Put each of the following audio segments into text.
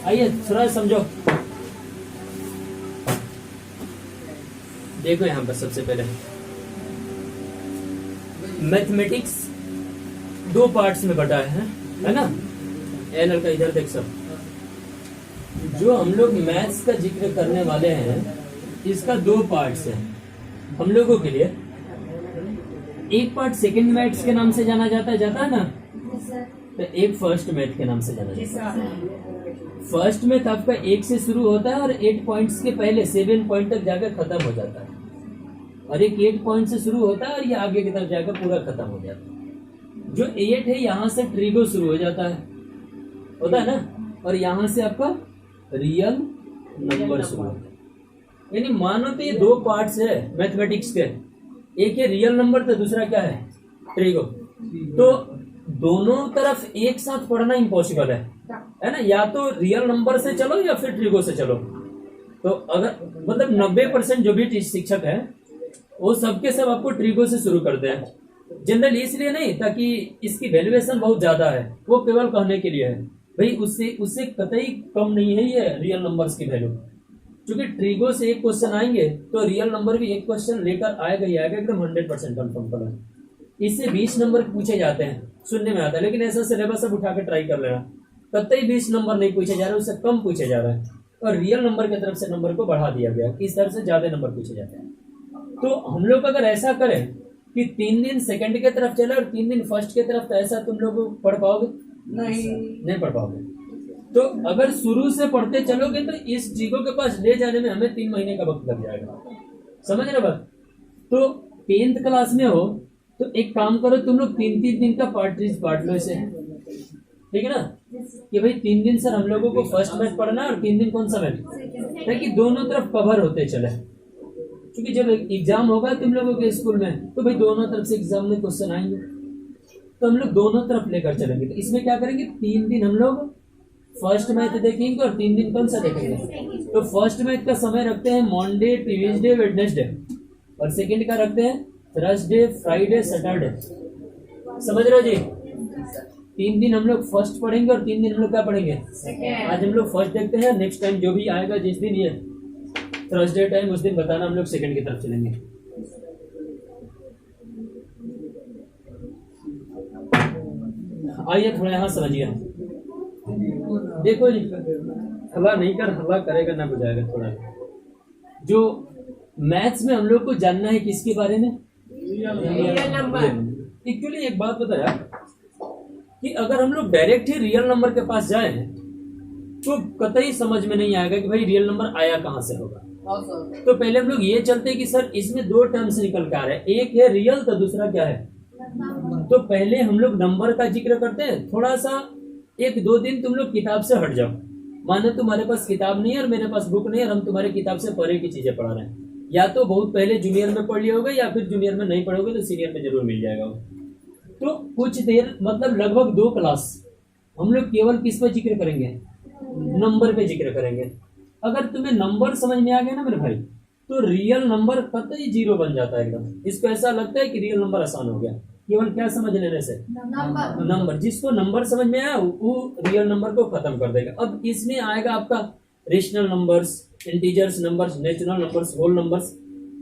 आइए थोड़ा समझो। देखो यहाँ पर सबसे पहले मैथमेटिक्स दो पार्ट्स में बटा है ना। एनएल का इधर देख सब जो हम लोग मैथ्स का जिक्र करने वाले हैं इसका दो पार्ट्स है हम लोगों के लिए। एक पार्ट सेकंड मैथ्स के नाम से जाना जाता है ना, तो एक फर्स्ट मैथ के नाम से जाना जाता है। फर्स्ट मैथ आपका 1 से शुरू होता है और 8 पॉइंट्स के पहले 7 पॉइंट तक जाकर खत्म हो जाता है, और एक 8 पॉइंट से शुरू होता है और ये आगे की तरफ जाकर पूरा खत्म हो जाता है। जो 8 है यहाँ से ट्रिगो शुरू हो जाता है, होता है ना, और यहाँ से आपका रियल नंबर शुरू होता है। यानी मानो तो ये दो पार्ट्स है मैथमेटिक्स के, एक है रियल नंबर तो दूसरा क्या है ट्रिगो। तो दोनों तरफ एक साथ पढ़ना इम्पॉसिबल है ना, या तो रियल नंबर से चलो या फिर ट्रिगो से चलो। तो अगर मतलब 90% जो भी शिक्षक है वो सबके सब आपको ट्रिगो से शुरू करते हैं। जनरल इसलिए नहीं ताकि इसकी वैल्यूएशन बहुत ज्यादा है, वो केवल कहने के लिए है भाई उससे कतई कम नहीं है ये रियल नंबर्स की वैल्यू। क्योंकि ट्रिगो से एक क्वेश्चन आएंगे तो रियल नंबर भी एक क्वेश्चन लेकर आएगा ही आएगा, एकदम 100% कन्फर्म करो। इससे 20 नंबर पूछे जाते हैं, सुनने में आता है, लेकिन ऐसा सिलेबस सब उठा के ट्राई कर लेना, कतई 20 नंबर नहीं पूछे जा रहे, उससे कम पूछे जा रहा है। और रियल नंबर की तरफ से नंबर को बढ़ा दिया गया, इस तरफ से ज्यादा नंबर पूछे जाते हैं। तो हम लोग अगर ऐसा करें कि 3 दिन सेकंड की तरफ चले और 3 दिन फर्स्ट की तरफ, तो ऐसा तुम लोग पढ़ पाओगे? नहीं पढ़ पाओगे। तो अगर शुरू से पढ़ते चलोगे तो इस ट्रिगो के पास ले जाने में हमें 3 महीने का वक्त लग जाएगा, समझ रहे बात। तो 10th क्लास में हो तो एक काम करो, तुम लोग 3-3 दिन का पार्ट लो इसे, ठीक है ना, कि भाई 3 दिन सर हम लोगों को फर्स्ट मैथ पढ़ना और 3 दिन कौन सा मैथ, ताकि दोनों तरफ कवर होते चले। क्योंकि जब एग्जाम होगा तुम लोगों के स्कूल में तो भाई दोनों तरफ से एग्जाम में क्वेश्चन आएंगे, तो हम लोग दोनों तरफ लेकर चलेंगे। तो इसमें क्या करेंगे, 3 दिन हम लोग फर्स्ट मैथ देखेंगे और 3 दिन कौन सा देखेंगे। तो फर्स्ट मैथ का समय रखते हैं मंडे, ट्यूसडे, वेडनेसडे, और सेकंड का रखते हैं थर्सडे, फ्राइडे, सैटरडे। समझ रहे हो जी। 3 दिन हम लोग फर्स्ट पढ़ेंगे और 3 दिन हम लोग क्या पढ़ेंगे, आज हम लोग फर्स्ट देखते हैं, नेक्स्ट टाइम जो भी आएगा जिस दिन ये थर्सडे टाइम उस दिन बताना हम लोग सेकंड की तरफ चलेंगे। आइए थोड़ा यहाँ समझिए। देखो जी, हवा नहीं कर, हवा करेगा ना बुझाएगा। थोड़ा जो मैथ्स में हम लोग को जानना है किसके बारे में, एक्चुअली एक बात बताया कि अगर हम लोग डायरेक्ट ही रियल नंबर के पास जाए तो कतई समझ में नहीं आएगा कि भाई रियल नंबर आया कहाँ से होगा। तो पहले हम लोग ये चलते हैं कि सर इसमें 2 टर्म्स निकल के आ रहे हैं, एक है रियल तो दूसरा क्या है। तो पहले हम लोग नंबर का जिक्र करते हैं। थोड़ा सा 1-2 दिन तुम लोग किताब से हट जाओ, मानो तुम्हारे पास किताब नहीं है और मेरे पास बुक नहीं है और हम तुम्हारे किताब से परे की चीजें पढ़ा रहे हैं। या तो बहुत पहले जूनियर में पढ़ लिया होगा या फिर जूनियर में नहीं पढ़ोगे तो सीनियर में जरूर मिल जाएगा। तो कुछ देर मतलब लगभग 2 क्लास हम लोग केवल किस पर जिक्र करेंगे, नंबर पे जिक्र करेंगे। अगर तुम्हें नंबर समझ में आ गया ना मेरे भाई, तो रियल नंबर कतई 0 बन जाता है एकदम। इसको ऐसा लगता है कि रियल नंबर आसान हो गया, केवल क्या समझ लेने से, नंबर। जिसको नंबर समझ में आया वो रियल नंबर को खत्म कर देगा। अब इसमें आएगा आपका rational numbers, integers numbers, natural numbers, whole numbers.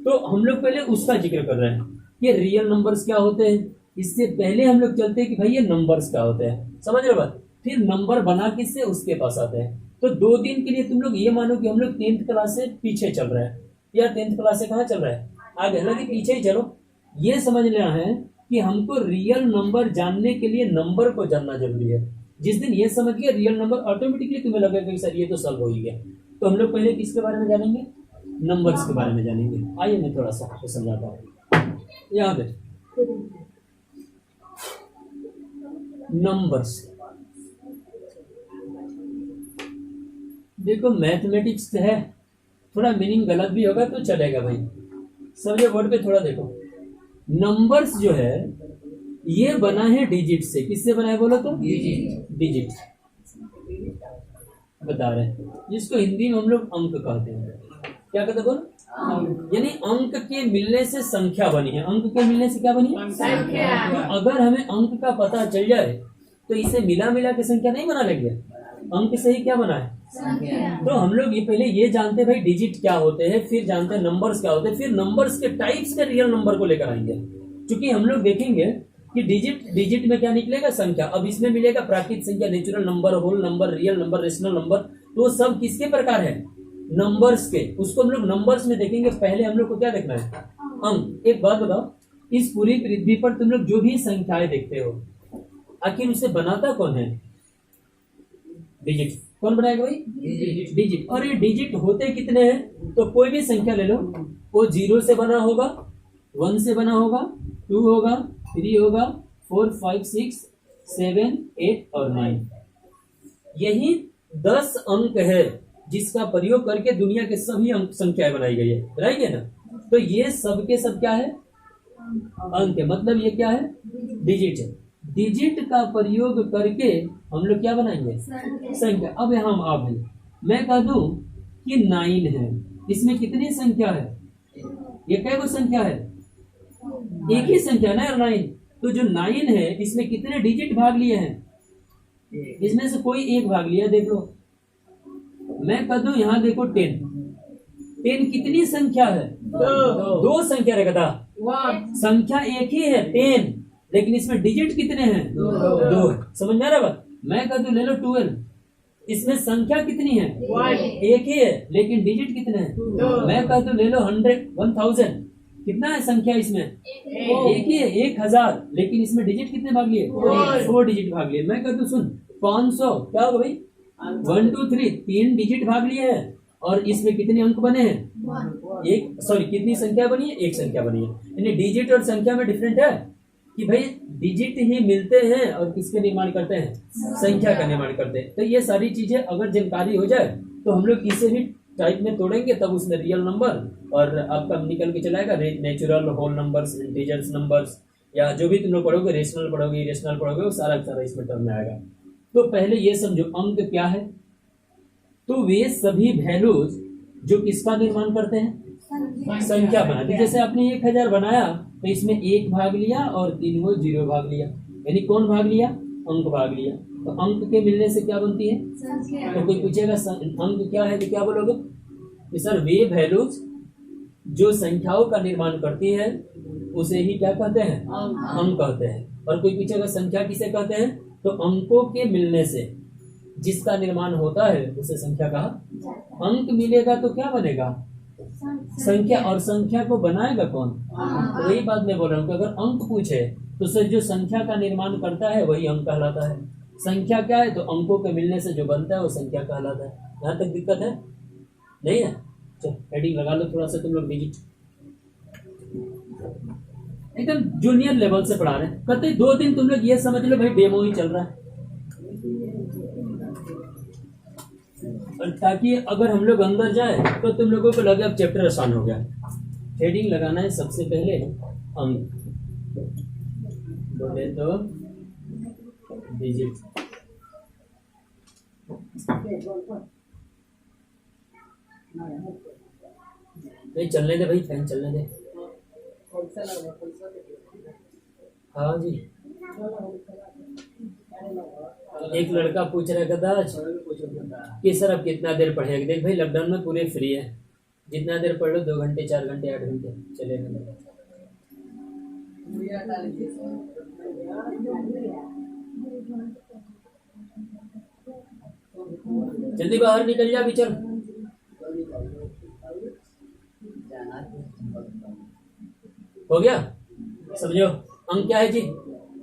तो हम लोग पहले उसका जिक्र कर रहे हैं कि रियल नंबर्स क्या होते हैं। इससे पहले हम लोग चलते हैं कि भाई ये नंबर्स क्या होते हैं, समझ रहे बात। फिर नंबर बना किससे, उसके पास आते हैं। तो 2 दिन के लिए तुम लोग ये मानो कि हम लोग 10th क्लास से पीछे चल रहे हैं, या 10th क्लास से कहाँ चल रहा है, आगे, हालांकि पीछे ही चलो। ये समझ लेना है कि हमको रियल नंबर जानने के लिए नंबर को जानना जरूरी है। जिस दिन ये समझ गया रियल नंबर, ऑटोमेटिकली तुम्हें लगेगा कि सर ये तो सॉल्व हो ही गया। तो हम लोग पहले किसके बारे में जानेंगे, नंबर्स के बारे में जानेंगे। आइए मैं थोड़ा सा आपको समझाता हूँ। यहाँ पे नंबर्स, देखो मैथमेटिक्स है, थोड़ा मीनिंग गलत भी होगा तो चलेगा भाई, समझे वर्ड पे थोड़ा देखो। नंबर्स जो है ये बना है डिजिट से। किससे बना है बोलो तो, डिजिट बता रहे हैं, जिसको हिंदी में हम लोग अंक कहते हैं। क्या कहते बोलो, यानी अंक के मिलने से संख्या बनी है। अंक के मिलने से क्या बनी है, संख्या। तो अगर हमें अंक का पता चल जाए तो इसे मिला मिला के संख्या नहीं बना लेंगे, अंक से ही क्या बना है तो हम लोग ये पहले ये जानते हैं भाई डिजिट क्या होते हैं, फिर जानते हैं नंबर्स क्या होते हैं, फिर नंबर्स के टाइप्स के रियल नंबर को लेकर आएंगे। क्योंकि हम लोग देखेंगे कि डिजिट में क्या निकलेगा संख्या, अब इसमें मिलेगा प्राकृतिक संख्या, natural number, whole number, real number, rational number, तो सब किसके प्रकार है नंबर्स के, उसको हम लोग नंबर्स में देखेंगे। पहले हम लोग को क्या देखना है अंक। एक बात बताओ, इस पूरी पृथ्वी पर तुम लोग जो भी संख्याएं देखते हो आखिर उसे बनाता कौन है डिजिट, कौन बनाएगा भाई डिजिट। और ये डिजिट होते कितने हैं तो कोई भी संख्या ले लो, वो 0 से बना होगा, 1 से बना होगा, 2 होगा, 3 होगा, 4 5 6 7 8 और 9, यही 10 अंक है जिसका प्रयोग करके दुनिया के सभी अंक संख्याएं बनाई गई है, राइट है ना। तो ये सब के सब क्या है अंक है, मतलब ये क्या है डिजिट है। डिजिट का प्रयोग करके हम लोग क्या बनाएंगे संख्या। अब यहाँ आप है, मैं कह दूं कि 9 है, इसमें कितनी संख्या है, ये क्या संख्या है एक ही संख्या ना यार 9। तो जो 9 है इसमें कितने डिजिट भाग लिए हैं, इसमें से कोई एक भाग लिया, देख लो। मैं कह दूं यहाँ देखो 10 कितनी संख्या है 2 संख्या रे गधा, संख्या एक ही है 10, लेकिन इसमें डिजिट कितने हैं 2। समझ में आ रहा बात। मैं कह दूं ले लो 12, इसमें संख्या कितनी है एक ही है, लेकिन डिजिट कितने हैं। मैं कह दूं ले लो 1000, कितना है संख्या इसमें एक ही है 1000, लेकिन इसमें डिजिट कितने भाग लिए 4 डिजिट भाग लिए। मैं कह दूं सुन 500, क्या होगा भाई 1 2 3 3 डिजिट भाग लिए हैं, और इसमें कितने अंक बने हैं एक, सॉरी कितनी संख्या बनी है एक संख्या बनी है। यानी डिजिट और संख्या में डिफरेंट है कि भाई डिजिट ही मिलते हैं और किसके निर्माण करते हैं संख्या का निर्माण करते हैं। तो ये सारी चीजें अगर जानकारी हो जाए तो हम लोग किसी भी टाइप में तोड़ेंगे, तब उसमें रियल नंबर और आपका निकल के चलाएगा natural, whole numbers, integers numbers, या जो भी तुम लोग पढ़ोगे रेशनल पढ़ोगे, इरेशनल पढ़ोगे, वो सारा सारा इसमें टर्म में आएगा। तो पहले ये समझो अंक क्या है, तो वे सभी वैल्यूज जो किसका निर्माण करते हैं संख्या बनाते। जैसे आपने 1000 बनाया तो इसमें 1 भाग लिया और 3 को 0 भाग लिया, यानी कौन भाग लिया अंक भाग लिया। तो अंक के मिलने से क्या बनती है तो कोई पूछेगा अंक क्या है तो क्या बोलोगे कि सर वे वैल्यूज जो संख्याओं का निर्माण करती है उसे ही क्या कहते हैं अंक कहते हैं। और कोई पूछेगा संख्या किसे कहते हैं, तो अंकों के मिलने से जिसका निर्माण होता है उसे संख्या कहा। अंक मिलेगा तो क्या बनेगा संख्या, और संख्या को बनाएगा कौन। तो वही बात मैं बोल रहा हूँ कि अगर अंक पूछे तो सर जो संख्या का निर्माण करता है वही अंक कहलाता है। संख्या क्या है तो अंकों के मिलने से जो बनता है वो संख्या कहलाता है। यहाँ तक दिक्कत है नहीं है। चलो हेडिंग लगा लो थोड़ा सा तुम लोग डिजिट, एकदम जूनियर लेवल से पढ़ा रहे हैं। कहते 2 दिन तुम लोग ये समझ लो भाई डेमो ही चल रहा है, और ताकि अगर हम लोग अंदर जाए तो तुम लोगों को लगे अब चैप्टर आसान हो गया। हेडिंग लगाना है सबसे पहले अंक, बोले तो डिजिट। नहीं चलने दे भाई, फैन चलने दे। हाँ जी, एक लड़का पूछ रहा कदाच कि सर अब कितना देर पढ़ेगा। देख भाई लॉकडाउन में पूरे फ्री है, जितना देर पढ़ लो 2 घंटे 4 घंटे 8 घंटे चलेगा। जल्दी बाहर निकल जा भी चल। हो गया समझो अंक क्या है जी,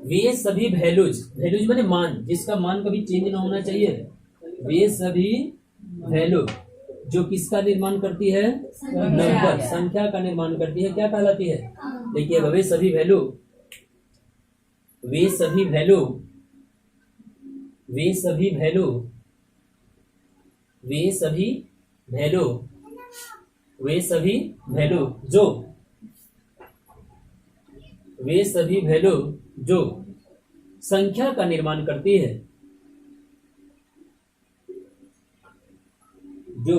वे सभी वैल्यूज, वैल्यूज माने मान, जिसका मान कभी चेंज ना होना चाहिए। वे सभी वैल्यू जो किसका निर्माण करती है नंबर, संख्या का निर्माण करती है, क्या कहलाती है। देखिए वे सभी वैल्यू, वे सभी वैल्यू, वे सभी वैल्यू, वे सभी वैल्यू, वे सभी वैल्यू जो, वे सभी वैल्यू जो संख्या का निर्माण करती है, जो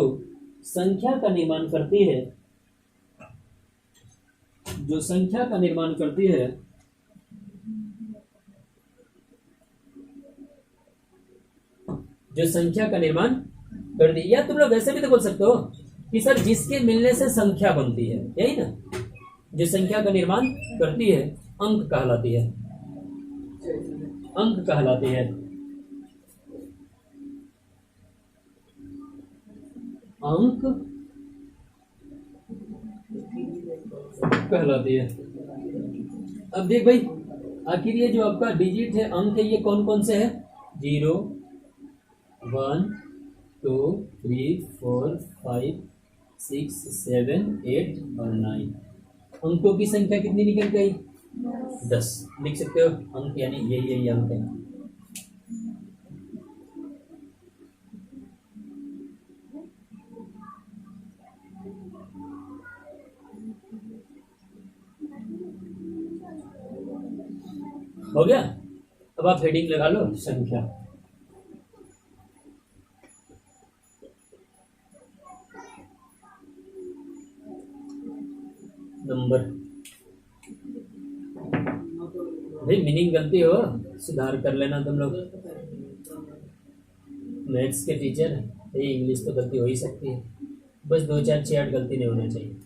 संख्या का निर्माण करती है, जो संख्या का निर्माण करती है, जो संख्या का निर्माण करती है। या तुम लोग ऐसे भी तो बोल सकते हो कि सर जिसके मिलने से संख्या बनती है, यही ना, जो संख्या का निर्माण करती है अंक कहलाती है, अंक कहलाती है, अंक कहलाती है। अब देख भाई, आखिर ये जो आपका डिजिट है, अंक है, ये कौन कौन से है? 0, 1, 2, 3, 4, 5, 6, 7, 8 और 9। अंकों की संख्या कितनी निकल गई? 10। लिख सकते हो अंक, यानी यही अंक है। हो गया। अब आप हेडिंग लगा लो संख्या। नंबर भाई, मीनिंग गलती हो सुधार कर लेना तुम लोग, मैथ्स के टीचर है, इंग्लिश तो गलती हो ही सकती है, बस 2, 4, 6, 8 गलती नहीं होना चाहिए।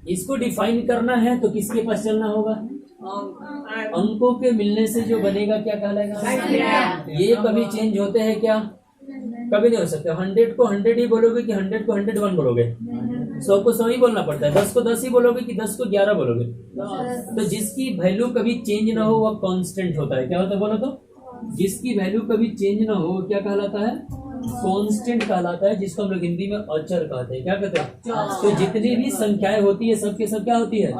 इसको डिफाइन करना है तो किसके पास चलना होगा? अंकों के मिलने से जो बनेगा क्या कहलाएगा? ये कभी चेंज होते हैं क्या? कभी नहीं हो सकता। 100 को 100 ही बोलोगे कि 100 को 101 बोलोगे? 100 को 100 ही बोलना पड़ता है। 10 को 10 ही बोलोगे कि 10 को 11 बोलोगे? तो जिसकी वैल्यू कभी चेंज ना हो वह कांस्टेंट होता है। क्या होता है बोलो तो? जिसकी वैल्यू कभी चेंज ना हो क्या कहलाता है? कांस्टेंट कहलाता है, जिसको हम लोग हिंदी में अचर कहते हैं। क्या कहते हैं? तो जितनी भी संख्याएं होती है सबके सब क्या होती है?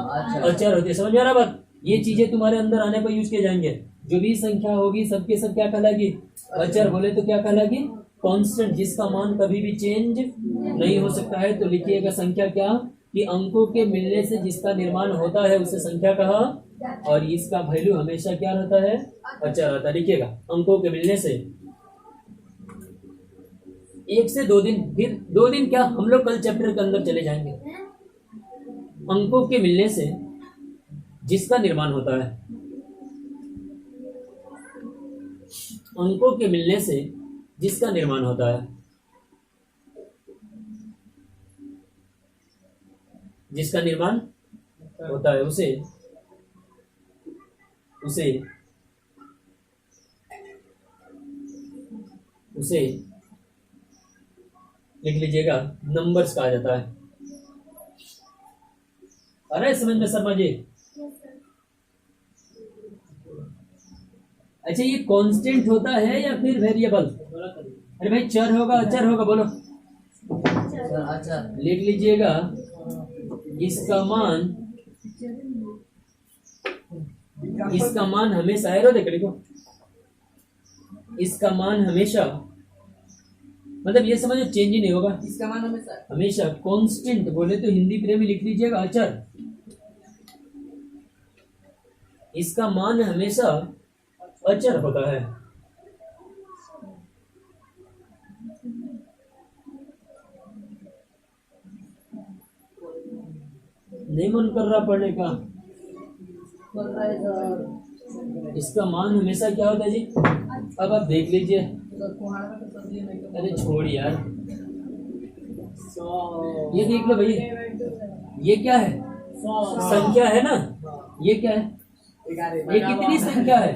अचर होती है। समझ में आ रहा बात? ये चीजें तुम्हारे अंदर आने पर यूज किए जाएंगे। जो भी संख्या होगी सबके सब क्या कहलाएगी? अचर। बोले तो क्या कहलाएगी? कांस्टेंट, जिसका मान कभी भी चेंज नहीं हो सकता है। तो लिखिएगा संख्या क्या, कि अंकों के मिलने से जिसका निर्माण होता है उसे संख्या कहा, और इसका वैल्यू हमेशा क्या रहता है? अचर रहता है। लिखिएगा अंकों के मिलने से 1 से 2 दिन, फिर 2 दिन क्या, हम लोग कल चैप्टर के अंदर चले जाएंगे। अंकों के मिलने से जिसका निर्माण होता है, अंकों के मिलने से जिसका निर्माण होता है, जिसका निर्माण होता है उसे लिख लीजिएगा नंबर्स कहा जाता है। अरे समझ में शर्मा जी? अच्छा, ये कांस्टेंट होता है या फिर वेरिएबल? अरे भाई, चर होगा अचर होगा? बोलो। अच्छा, लिख लीजिएगा इसका मान हमेशा, एरो देख लिखो, इसका मान हमेशा, मतलब ये समझो चेंज ही नहीं होगा। इसका मान हमेशा कांस्टेंट। बोले तो हिंदी प्रेमी लिख लीजिएगा अचर। इसका मान हमेशा अचर होता है। नहीं मन कर रहा पढ़ने का? इसका मान हमेशा क्या होता है जी? अब आप देख लीजिए। अरे छोड़ यार, ये देख लो भाई, ये क्या है? संख्या है ना? ये क्या है? ये कितनी संख्या है?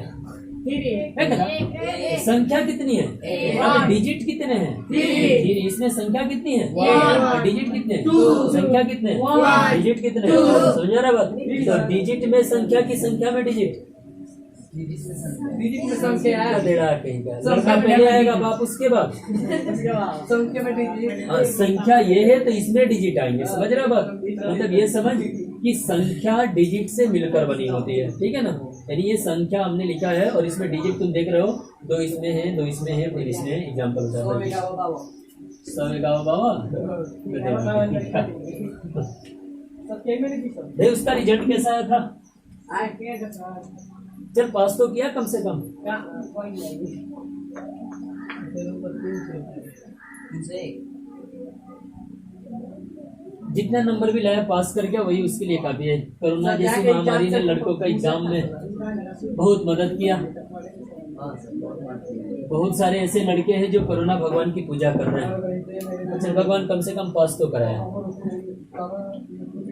संख्या कितनी है? डिजिट कितने हैं? इसमें संख्या कितनी है? डिजिट कितने? संख्या कितने? डिजिट कितने? समझ रहा बात? तो डिजिट में संख्या की संख्या में डिजिट, डिजिट में संख्या कहीं का लड़का पहले आएगा, बाप उसके बाद। संख्या ये है तो इसमें डिजिट आएंगे। समझ रहा बात? मतलब ये समझ कि संख्या डिजिट से मिलकर बनी होती है। ठीक है ना? यानी ये संख्या हमने लिखा है और इसमें डिजिट तुम देख रहे हो, 2 इसमें है, 2 इसमें है, फिर इसमें एग्जाम्पल भाई। उसका रिजल्ट कैसा आया था? चल पास तो किया कम से कम। जितना नंबर भी लाया पास कर गया वही उसके लिए काफी है। कोरोना जैसी महामारी ने लड़कों का एग्जाम में बहुत मदद किया। बहुत सारे ऐसे लड़के हैं जो कोरोना भगवान की पूजा कर रहे हैं। अच्छा, भगवान कम से कम पास तो कराया।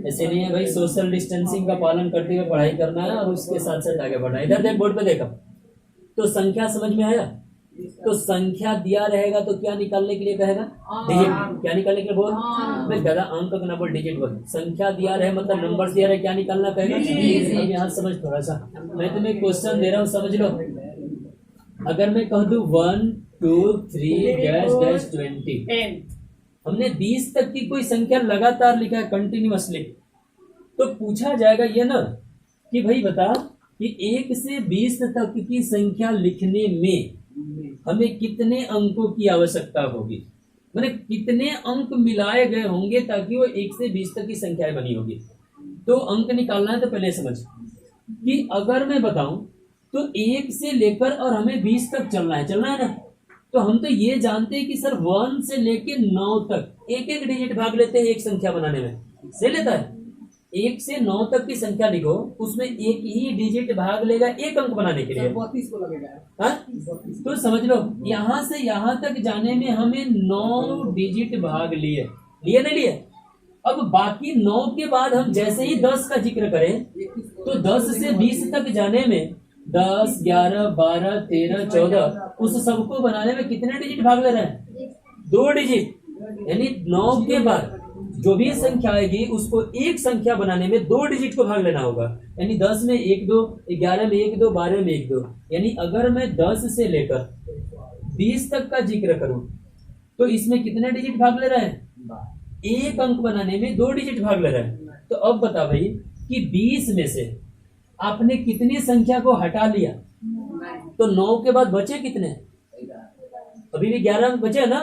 ऐसे नहीं है भाई, सोशल डिस्टेंसिंग का पालन करते हुए पढ़ाई करना है और उसके साथ साथ आगे बढ़ना है। इधर देख, बोर्ड पे देखा तो संख्या समझ में आया। तो संख्या दिया रहेगा तो क्या निकालने के लिए कहेगा? डिजिट। क्या निकालने के लिए बोल? मैं गधा अंक का ना बोल, डिजिट बोल। संख्या दिया रहे मतलब नंबर्स दिया रहे, क्या निकालना कहेगा? अब यहाँ समझ थोड़ा सा, मैं तुम्हें क्वेश्चन दे रहा हूँ, समझ लो। अगर मैं कह दूं 1 2 3 डैश डैश 20, हमने 20 तक की कोई संख्या लगातार लिखा है कंटिन्यूअसली, तो पूछा जाएगा ये ना कि भाई बता कि 1 से 20 तक की संख्या लिखने में हमें कितने अंकों की आवश्यकता होगी, मैंने कितने अंक मिलाए गए होंगे ताकि वो 1 से 20 तक की संख्याएं बनी होगी। तो अंक निकालना है तो पहले समझ कि अगर मैं बताऊं तो 1 से लेकर और हमें 20 तक चलना है ना, तो हम तो ये जानते हैं कि सर 1 से लेकर 9 तक एक एक डिजिट भाग लेते हैं एक संख्या बनाने में, से लेता है। 1 से 9 तक की संख्या लिखो, उसमें एक ही डिजिट भाग लेगा एक अंक बनाने के लिए। 32 को लगेगा। हाँ? तो समझ लो, यहाँ से यहाँ तक जाने में हमें 9 डिजिट भाग लिए नहीं लिए। अब बाकी 9 के बाद हम जैसे ही 10 का जिक्र करें तो 10 से 20 तक जाने में 10 11 12 13 14 उस सबको बनाने में कितने डिजिट भाग ले रहे हैं? 2 डिजिट। यानी 9 के बाद जो भी संख्या आएगी उसको एक संख्या बनाने में 2 डिजिट को भाग लेना होगा। यानी 10 में 1 2, 11 में 1 2, 12 में 1 2। यानी अगर मैं 10 से लेकर 20 तक का जिक्र करूं तो इसमें कितने डिजिट भाग ले रहे हैं? एक अंक बनाने में 2 डिजिट भाग ले रहे हैं। तो अब बता भाई कि 20 में से आपने कितनी संख्या को हटा लिया? तो 9 के बाद बचे कितने? अभी भी 11 अंक बचे ना।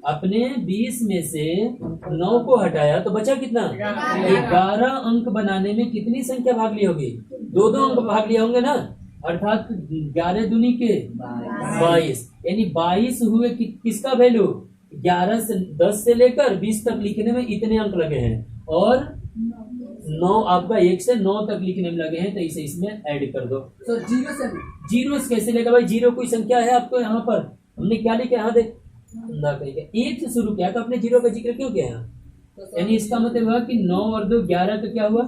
अपने 20 में से 9 को हटाया तो बचा कितना? 11 अंक बनाने में कितनी संख्या भाग ली होगी? 2 अंक भाग लिए होंगे ना, अर्थात 11 दूनी के 22। यानी 22 हुए किसका वैल्यू? 11 से 10 से लेकर 20 तक लिखने में इतने अंक लगे हैं, और 9 आपका 1 से 9 तक लिखने में लगे हैं, तो इसे इसमें ऐड कर दो। तो जीरो से कैसे लेगा भाई? जीरो कोई संख्या है आपको? यहाँ पर हमने क्या लिखा? यहाँ देख, ना कहेगा 1 से शुरू किया तो अपने 0 का जिक्र क्यों किया यहाँ? यानी इसका मतलब हुआ कि 9 और 2 11 का क्या हुआ?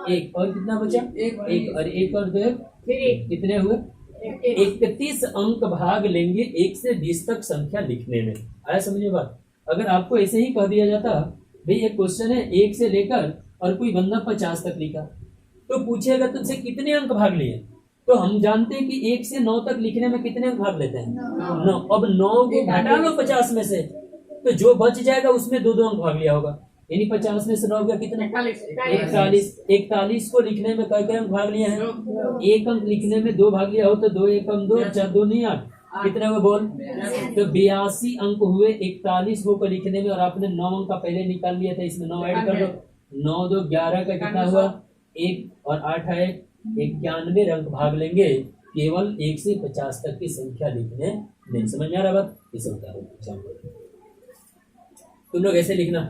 1, और कितना बचा? 1 और 1 और 2 कितने हुए? 31 अंक भाग लेंगे 1 से 20 तक संख्या लिखने में। आया समझ में बात? अगर आपको ऐसे ही कह दिया जाता भाई एक क्वेश्चन है 1 से लेकर और कोई बंदा 50 तक लिखा, तो पूछेगा तुमसे कितने अंक भाग लिए, तो हम जानते हैं कि 1 से 9 तक लिखने में कितने अंक भाग लेते हैं? 9। अब 9 को घटा लो 50 में से, तो जो बच जाएगा उसमें 2 अंक भाग लिया होगा। यानी 50 में से 9 गया कितना? 41। 41 को लिखने में कई अंक भाग लिए हैं? 1 अंक लिखने में 2 भाग लिया हो तो 2 1 2, 4 2 नहीं 8, कितने हुए बोल? तो 82 अंक हुए 41 को लिखने में, और आपने 9 अंक का पहले निकाल लिया था, इसमें 9 ऐड कर दो। 9 2 11 का कितना हुआ? 1 और 8 है 91 अंक भाग लेंगे केवल 1 से 50 तक की संख्या लिखने में। समझ में आ रहा बात? इसे उतारो, तुम लोग ऐसे लिखना,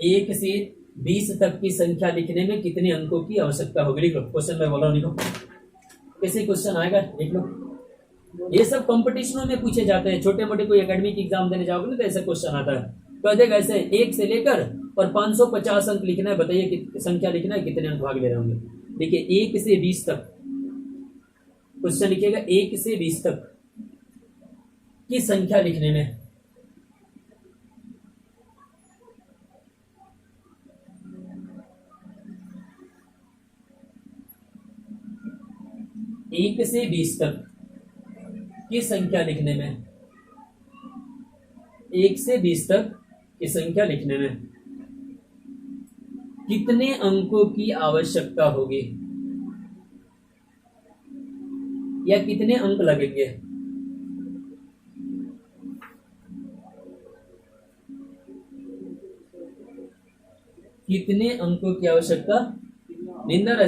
1 से 20 तक की संख्या लिखने में कितने अंकों की आवश्यकता होगी? लिख लो, क्वेश्चन में बोला लिखो, कैसे क्वेश्चन आएगा लिख लो। ये सब कंपटीशनों में पूछे जाते हैं, छोटे मोटे कोई एकेडमिक एग्जाम देने जाओगे ना तो ऐसा क्वेश्चन आता है। कह देगा ऐसे 1 से लेकर और 550 अंक लिखना है, बताइए कि संख्या लिखना है, कितने अंक भाग ले रहे होंगे? देखिए 1 से 20 तक क्वेश्चन लिखिएगा, 1 से 20 तक की संख्या लिखने में एक से 20 तक की संख्या लिखने में 1 से 20 तक की संख्या लिखने में कितने अंकों की आवश्यकता होगी या कितने अंक लगेंगे? कितने अंकों की आवश्यकता? निंदा